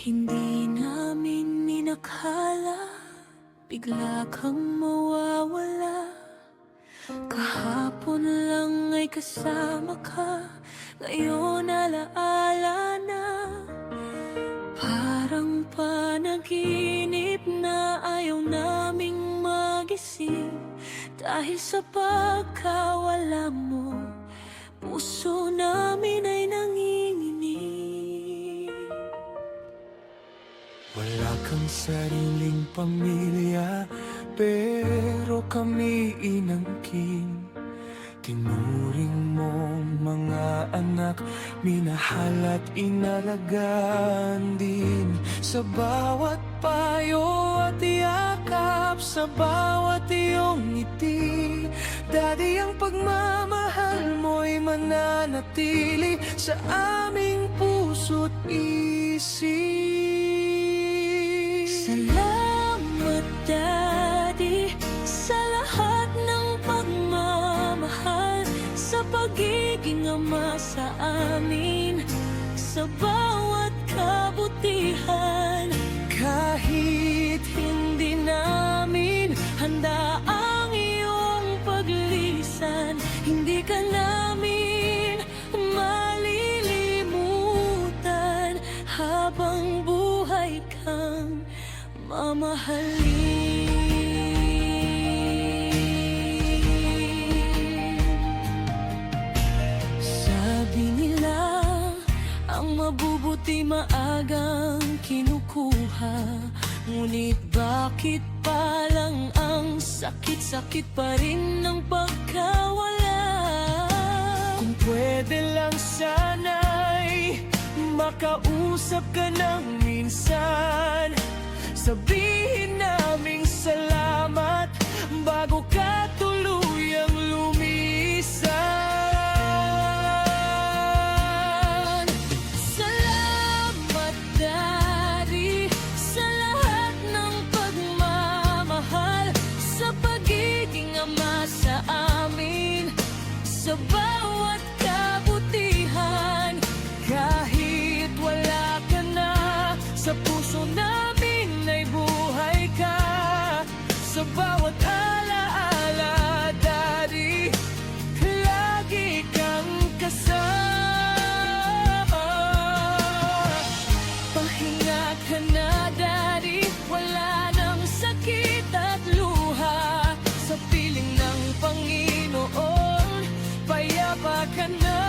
Hindi namin inakala bigla kang mawawala. Kahapon lang ay kasama ka, ngayon alaala na. Parang panaginip na ayaw naming magising. Dahil sa pagkawala mo, puso namin ay nanginginig. Wala kang sariling pamilya, pero kami inangkin. Tinuring mong mga anak, minahal at inalagaan din. Sa bawat payo at yakap, sa bawat iyong ngiti, Daddy, ang pagmamahal mo'y mananatili sa aming puso't isip. Salamat, Daddy, sa lahat ng pagmamahal, sa pagiging ama sa amin, sa bawat kabutihan. Kahit hindi namin handa ang iyong paglisan, hindi ka namin malilimutan. Habang buhay kang mamahalin. Sabi nila, ang mabubuti maagang kinukuha, ngunit bakit palang ang sakit-sakit pa rin ng pagkawala? Kung pwede lang sana'y makausap ka ng minsan, sabihin naming salamat bago ka tuluyang lumisan. Salamat, Daddy, sa lahat ng pagmamahal, sa pagiging ama sa amin, sa bawat kabutihan. Kahit wala ka na, sa puso namin ay buhay ka. Sa bawat alaala, Daddy, lagi kang kasama. Pahinga ka na, Daddy, wala nang sakit at luha. Sa piling ng Panginoon, payapa ka na.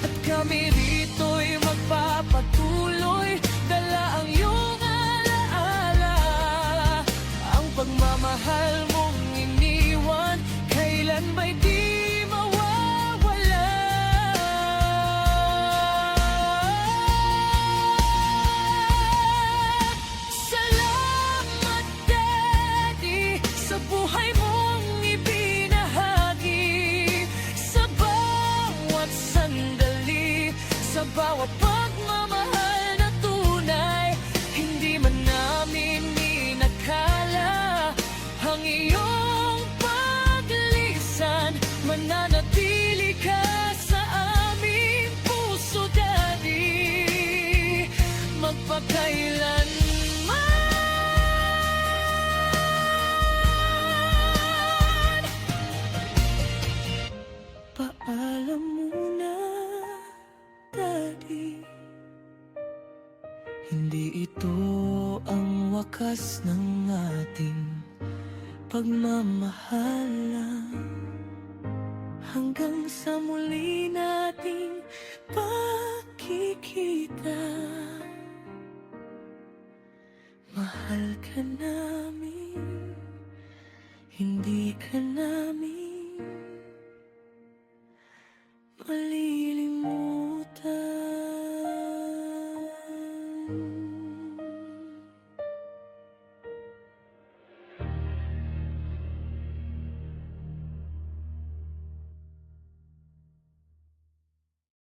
At kami rito'y magpapatuloy, dala ang iyong alaala. Ang pagmamahal mong iniwan, kailan ba'y di mawawala? Salamat, Daddy, sa buhay mong ibinahagi, sa bawat sandali, sa bawat pagmamahal na tunay. Hindi man namin inakala ang iyong paglisan, mananatili ka sa aming puso, Daddy, magpakailanman. Paalam muna, Daddy. Hindi ito ang wakas ng ating Pagmamahala hanggang sa muli nating